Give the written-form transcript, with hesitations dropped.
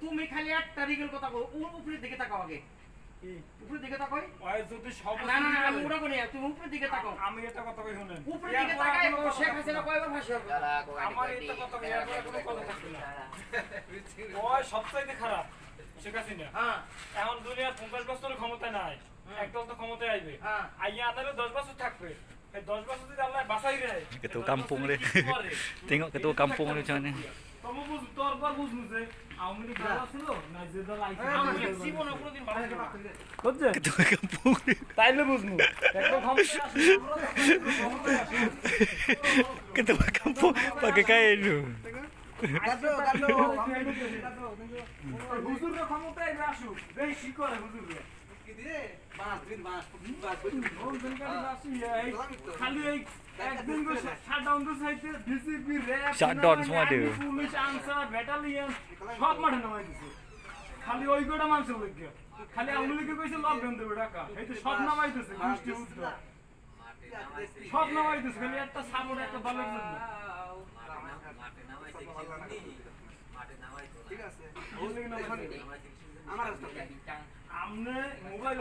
তুমি খালি একটা রিগেল কথা বলো, উপরের দিকে তাকাও আগে। উপরের দিকে তাকাও। না না না, আমি ওটা করি, তুমি উপরের দিকে তাকাও। আমি এটা কথা কই শুনেন। উপরের দিকে তাকাই, শেখ হাসিনা কয়বার ফাঁসি হবে? আমার এটা কথা কই, আর কোনো কথা থাকবে না। ওই সবচাইতে খারাপ শেখ হাসিনা। হ্যাঁ, এখন দুনিয়ার 50 বছরের ক্ষমতা নাই, একদল তো ক্ষমতায় আইবে। আইয়া আদালে 10 বছর থাকবে। এই 10 বছর যদি আল্লাহ বাঁচাই দেয়, Ketua kampung dia. Tengok ketua kampung dia macam mana. তুমি বুঝ তোরবার বুঝনু যে আওয়ামী লীগ ভালো ছিল না যে দল আইছে আমি জীবনে কোনোদিন ভালো ছিল না। বুঝছে Ketua kampung dia. তাইলে বুঝনু একদম ক্ষমতা আসলে Ketua kampung pakai kain tu. হুজুরের ক্ষমতায় আসুক, বেশি করে হুজুরে খালি এই একদিন শাটডাউন তো চাইতে BCB RAB Shutdown semua dia. Police answer battalion সব মাঠে নামাই দিছে। খালি ওই গোটা মানুষের লইগে খালি আওয়ামী লীগের কইছে লকডাউন দেবে ঢাকা, এই তো সব নামাই দিছে গোষ্ঠী উদ্যোগ সব নামাই দিছে, খালি একটা সাপোর্ট একটা বালের জন্য। ঠিক আছে, আমার আমনে মোবাইল